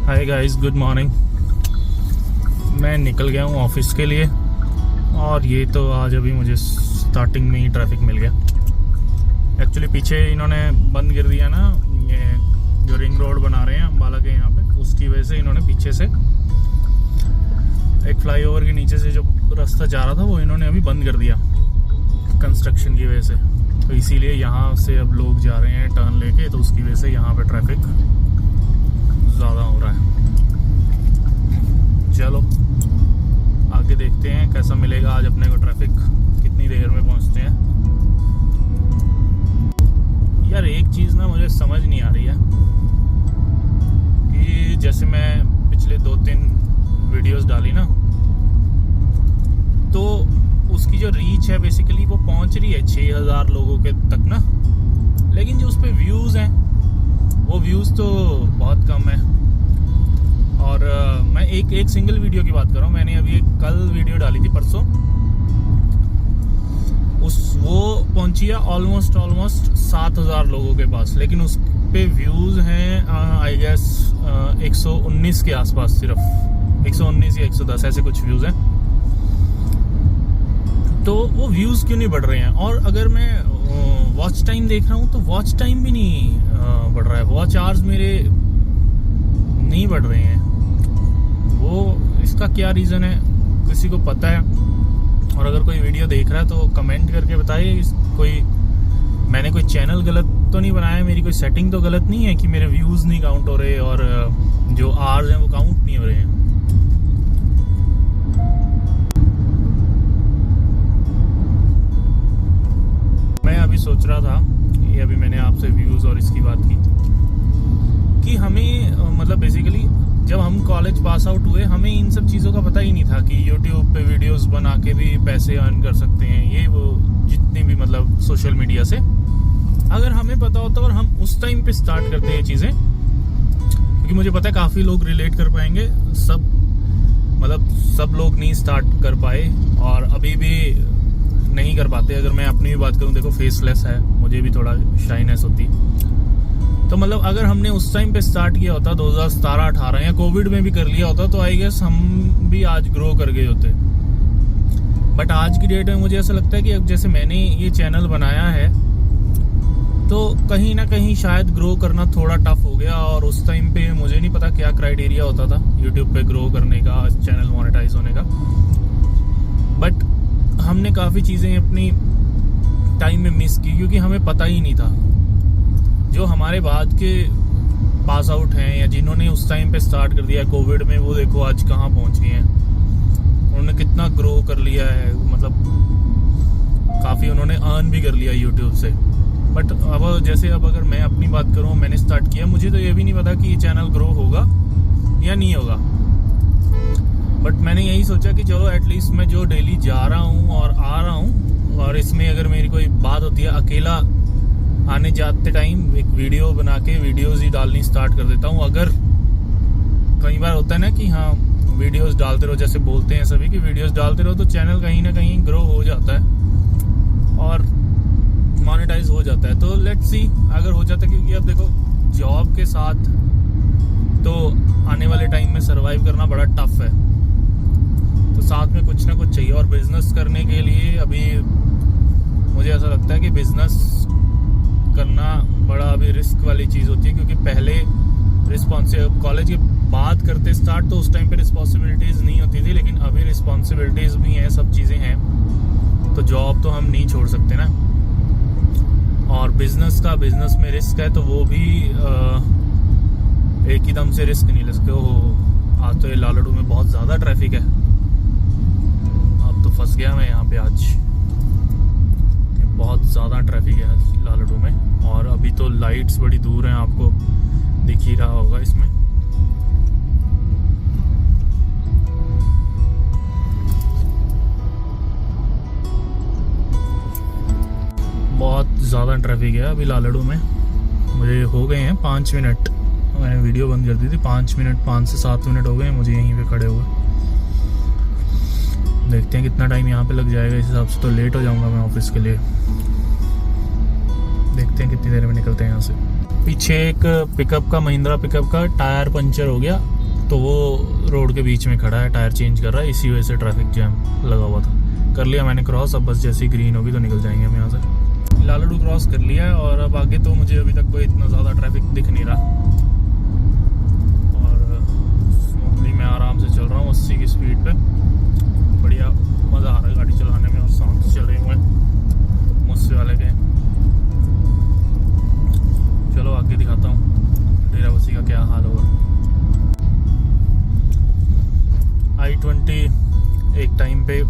Hi guys, good morning. मैं निकल गया हूँ ऑफिस के लिए और ये तो आज अभी मुझे स्टार्टिंग में ही ट्रैफिक मिल गया। एक्चुअली पीछे इन्होंने बंद कर दिया ना, ये जो रिंग रोड बना रहे हैं अम्बाला के यहाँ पे, उसकी वजह से इन्होंने पीछे से एक फ्लाईओवर के नीचे से जो रास्ता जा रहा था वो इन्होंने अभी बंद कर दिया कंस्ट्रक्शन की वजह से। तो इसीलिए यहाँ से अब लोग जा रहे हैं टर्न लेके, तो उसकी वजह से यहाँ पे ट्रैफिक ज़्यादा हो रहा है। चलो आगे देखते हैं कैसा मिलेगा आज अपने को ट्रैफिक, कितनी देर में पहुँचते हैं। यार एक चीज़ ना मुझे समझ नहीं आ रही है कि जैसे मैं पिछले 2-3 वीडियोस डाली ना, तो उसकी जो रीच है बेसिकली वो पहुंच रही है 6000 लोगों के तक ना, लेकिन जो उस पर व्यूज़ हैं वो व्यूज़ तो बहुत कम है। और मैं एक सिंगल वीडियो की बात कर रहा हूँ। मैंने अभी एक कल वीडियो डाली थी परसों, वो पहुंची है ऑलमोस्ट 7000 लोगों के पास, लेकिन उस पे व्यूज़ हैं आई गेस 119 के आसपास, सिर्फ 119 या 110 ऐसे कुछ व्यूज़ हैं। तो वो व्यूज़ क्यों नहीं बढ़ रहे हैं? और अगर मैं वॉच टाइम देख रहा हूँ तो वॉच टाइम भी नहीं बढ़ रहा है, वॉच आवर्स मेरे नहीं बढ़ रहे हैं। वो इसका क्या रीज़न है, किसी को पता है? और अगर कोई वीडियो देख रहा है तो कमेंट करके बताइए। मैंने कोई चैनल गलत तो नहीं बनाया, मेरी कोई सेटिंग तो गलत नहीं है कि मेरे व्यूज़ नहीं काउंट हो रहे और जो आवर्स हैं वो काउंट नहीं हो रहे हैं। मैं अभी सोच रहा था कि अभी मैंने आपसे व्यूज़ और इसकी बात की कि हमें मतलब बेसिकली जब हम कॉलेज पास आउट हुए हमें इन सब चीज़ों का पता ही नहीं था कि यूट्यूब पे वीडियोस बना के भी पैसे अर्न कर सकते हैं, ये वो जितने भी मतलब सोशल मीडिया से। अगर हमें पता होता और हम उस टाइम पे स्टार्ट करते ये चीज़ें, क्योंकि मुझे पता है काफ़ी लोग रिलेट कर पाएंगे, सब लोग नहीं स्टार्ट कर पाए और अभी भी नहीं कर पाते। अगर मैं अपनी भी बात करूँ, देखो फेसलेस है, मुझे भी थोड़ा शाइनेस होती। तो मतलब अगर हमने उस टाइम पे स्टार्ट किया होता 2017-18 या कोविड में भी कर लिया होता तो आई गेस हम भी आज ग्रो कर गए होते। बट आज की डेट में मुझे ऐसा लगता है कि अब जैसे मैंने ये चैनल बनाया है तो कहीं ना कहीं शायद ग्रो करना थोड़ा टफ हो गया। और उस टाइम पे मुझे नहीं पता क्या क्राइटेरिया होता था यूट्यूब पे ग्रो करने का, चैनल मोनेटाइज होने का। बट हमने काफ़ी चीज़ें अपनी टाइम में मिस की क्योंकि हमें पता ही नहीं था। जो हमारे बाद के पास आउट हैं या जिन्होंने उस टाइम पे स्टार्ट कर दिया कोविड में, वो देखो आज कहाँ पहुँच गए हैं। उन्होंने कितना ग्रो कर लिया है, मतलब काफ़ी उन्होंने अर्न भी कर लिया यूट्यूब से। बट अब अगर मैं अपनी बात करूँ, मैंने स्टार्ट किया, मुझे तो ये भी नहीं पता कि ये चैनल ग्रो होगा या नहीं होगा। बट मैंने यही सोचा कि चलो एटलीस्ट मैं जो डेली जा रहा हूँ और आ रहा हूँ, और इसमें अगर मेरी कोई बात होती है, अकेला आने जाते टाइम एक वीडियो बना के वीडियोज़ ही डालनी स्टार्ट कर देता हूँ। अगर कई बार होता है ना कि हाँ वीडियोज़ डालते रहो, जैसे बोलते हैं सभी कि वीडियोज़ डालते रहो तो चैनल कहीं ना कहीं ग्रो हो जाता है और मोनेटाइज हो जाता है। तो लेट्स सी अगर हो जाता है, क्योंकि अब देखो जॉब के साथ तो आने वाले टाइम में सर्वाइव करना बड़ा टफ है, तो साथ में कुछ ना कुछ चाहिए। और बिजनेस करने के लिए अभी मुझे ऐसा लगता है कि बिजनेस करना बड़ा अभी रिस्क वाली चीज़ होती है, क्योंकि पहले कॉलेज के बाद करते स्टार्ट तो उस टाइम पे रिस्पॉन्सिबिलिटीज़ नहीं होती थी, लेकिन अभी रिस्पॉन्सिबिलिटीज़ भी हैं, सब चीज़ें हैं, तो जॉब तो हम नहीं छोड़ सकते ना। और बिजनेस में रिस्क है तो वो भी एक ही दम से रिस्क नहीं ले सकते हो। आज तो ये लालड़ू में बहुत ज़्यादा ट्रैफिक है, अब तो फंस गया मैं यहाँ पे। आज बहुत ज़्यादा ट्रैफिक है लालड़ू में, और अभी तो लाइट्स बड़ी दूर हैं, आपको दिख ही रहा होगा इसमें। बहुत ज़्यादा ट्रैफिक है अभी लालड़ू में। मुझे हो गए हैं 5 मिनट, मैंने वीडियो बंद कर दी थी, 5 से 7 मिनट हो गए मुझे यहीं पे खड़े हुए। देखते हैं कितना टाइम यहाँ पे लग जाएगा, इस हिसाब से तो लेट हो जाऊँगा मैं ऑफिस के लिए। देखते हैं कितनी देर में निकलते हैं यहाँ से। पीछे एक पिकअप का, महिंद्रा पिकअप का टायर पंचर हो गया, तो वो रोड के बीच में खड़ा है, टायर चेंज कर रहा है, इसी वजह से ट्रैफिक जैम लगा हुआ था। कर लिया मैंने क्रॉस, अब बस जैसी ग्रीन होगी तो निकल जाएंगे हम यहाँ से। लालड़ू क्रॉस कर लिया है और अब आगे तो मुझे अभी तक कोई इतना ज़्यादा ट्रैफिक दिख नहीं रहा और स्मूथली मैं आराम से चल रहा हूँ 80 की स्पीड पे। बढ़िया मज़ा आ रहा है गाड़ी चलाने में और साउंड चल रहे हुए मुझसे वाले के। चलो आगे दिखाता हूँ डेराबस्सी का क्या हाल होगा। i20 एक टाइम पे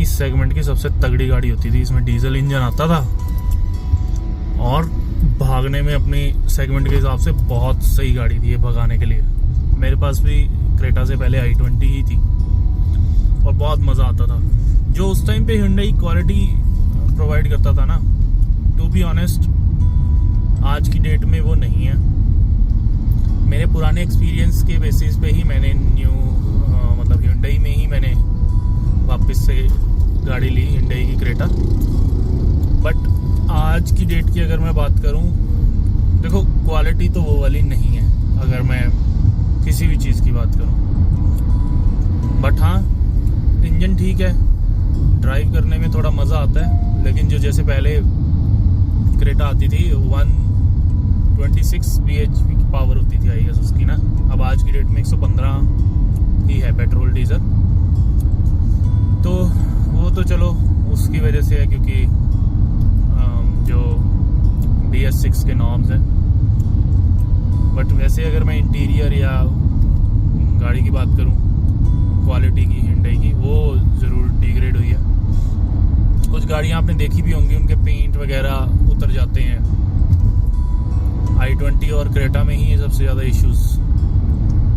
इस सेगमेंट की सबसे तगड़ी गाड़ी होती थी। इसमें डीजल इंजन आता था और भागने में अपनी सेगमेंट के हिसाब से बहुत सही गाड़ी थी ये भगाने के लिए। मेरे पास भी क्रेटा से पहले i20 ही थी और बहुत मज़ा आता था। जो उस टाइम पे Hyundai क्वालिटी प्रोवाइड करता था ना, टू बी ऑनेस्ट आज की डेट में वो नहीं है। मेरे पुराने एक्सपीरियंस के बेसिस पे ही मैंने न्यू मतलब Hyundai में ही मैंने वापस से गाड़ी ली, Hyundai की क्रेटा। बट आज की डेट की अगर मैं बात करूं, देखो क्वालिटी तो वो वाली नहीं है अगर मैं किसी भी चीज़ की बात करूं। बट हाँ, इंजन ठीक है, ड्राइव करने में थोड़ा मज़ा आता है। लेकिन जो जैसे पहले क्रेटा आती थी 126 bhp की पावर होती थी आई गेस उसकी ना, अब आज की डेट में 115 ही है पेट्रोल डीजल। तो वो तो चलो उसकी वजह से है क्योंकि जो BS6 के नॉर्म्स हैं। बट वैसे अगर मैं इंटीरियर या गाड़ी की बात करूं क्वालिटी की Hyundai की, वो ज़रूर डिग्रेड हुई है। कुछ गाड़ियां आपने देखी भी होंगी, उनके पेंट वगैरह उतर जाते हैं। i20 और क्रेटा में ही ये सबसे ज़्यादा इश्यूज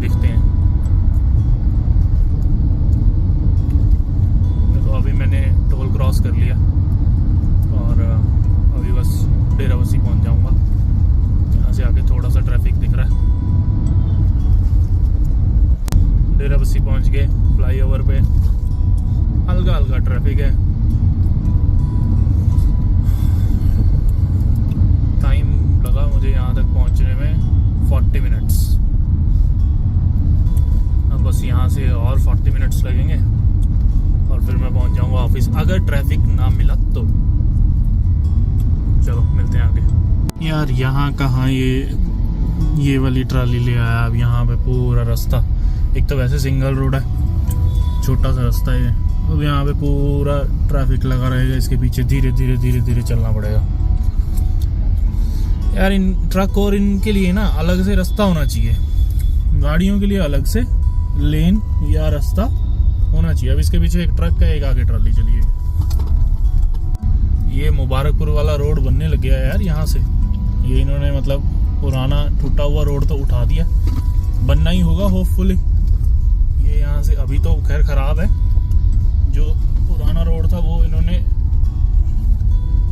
दिखते हैं। तो अभी मैंने टोल क्रॉस कर लिया और अभी बस डेराबस्सी पहुंच जाऊंगा। यहाँ से आगे थोड़ा सा ट्रैफिक दिख रहा है। डेराबस्सी पहुंच गए, फ्लाईओवर पे हल्का हल्का ट्रैफिक है। टाइम लगा मुझे यहाँ तक पहुँचने में 40 मिनट्स। अब बस यहाँ से और 40 मिनट्स लगेंगे और फिर मैं पहुँच जाऊँगा ऑफिस, अगर ट्रैफिक ना मिला तो। चलो मिलते हैं आगे। यार यहाँ कहाँ ये वाली ट्राली ले आया। अब यहाँ पे पूरा रास्ता, एक तो वैसे सिंगल रोड है, छोटा सा रास्ता है, अब यहाँ पे पूरा ट्रैफिक लगा रहेगा। इसके पीछे धीरे धीरे धीरे धीरे चलना पड़ेगा यार। इन ट्रक और इनके लिए ना अलग से रास्ता होना चाहिए, गाड़ियों के लिए अलग से लेन या रास्ता होना चाहिए। अब इसके पीछे एक ट्रक का, एक आगे ट्राली चली है। ये मुबारकपुर वाला रोड बनने लग गया है यार यहाँ से। ये इन्होंने मतलब पुराना टूटा हुआ रोड तो उठा दिया, बनना ही होगा होपफुली। ये यहाँ से अभी तो खैर खराब है, जो पुराना रोड था वो इन्होंने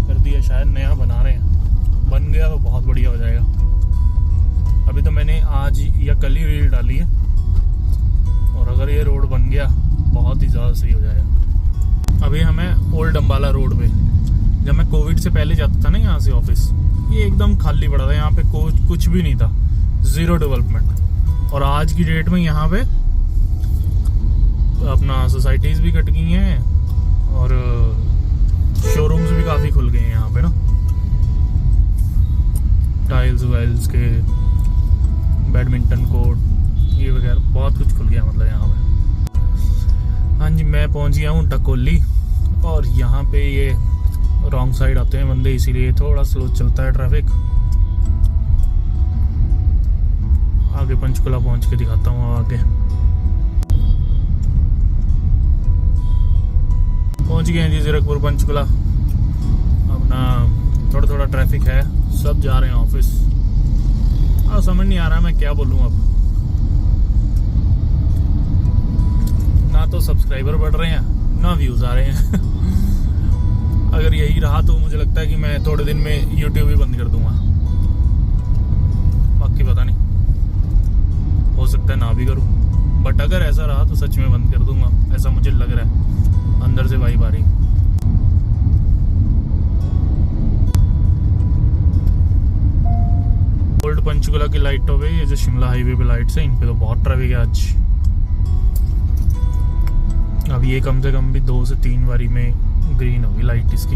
कर दिया, शायद नया बना रहे हैं। बन गया तो बहुत बढ़िया हो जाएगा। अभी तो मैंने आज या कल ही रील डाली है और अगर ये रोड बन गया बहुत ही ज़्यादा सही हो जाएगा। अभी हमें ओल्ड अम्बाला रोड पे, जब मैं कोविड से पहले जाता था ना यहाँ से ऑफिस, ये एकदम खाली पड़ा था। यहाँ पे कुछ भी नहीं था, ज़ीरो डेवलपमेंट। और आज की डेट में यहाँ पे अपना सोसाइटीज़ भी कट गई हैं और शोरूम्स भी काफ़ी खुल गए हैं यहाँ पे ना, टाइल्स वाइल्स के, बैडमिंटन कोर्ट, ये वगैरह बहुत कुछ खुल गया मतलब यहाँ पे। हाँ जी, मैं पहुँच गया हूँ टकोली और यहाँ पे ये रॉन्ग साइड आते हैं बंदे, इसीलिए थोड़ा स्लो चलता है ट्रैफिक। आगे पंचकुला पहुँच के दिखाता हूँ। आगे पहुँच गए हैं जी, जीरकपुर पंचकुला। अपना थोड़ा थोड़ा ट्रैफिक है, सब जा रहे हैं ऑफिस। और समझ नहीं आ रहा मैं क्या बोलूँ अब। ना तो सब्सक्राइबर बढ़ रहे हैं ना व्यूज आ रहे हैं। अगर यही रहा तो मुझे लगता है कि मैं थोड़े दिन में YouTube भी बंद कर दूंगा। बाकी पता नहीं, हो सकता है ना भी करूं। बट अगर ऐसा रहा तो सच में बंद कर दूंगा, ऐसा मुझे लग रहा है, अंदर से वाइब आ रही। ओल्ड पंचकुला की लाइटों पे, ये जो शिमला हाईवे पे लाइट्स है इन पे तो बहुत ट्रैफिक है आज। अब ये कम से कम भी 2 से 3 बारी में ग्रीन होगी लाइट इसकी।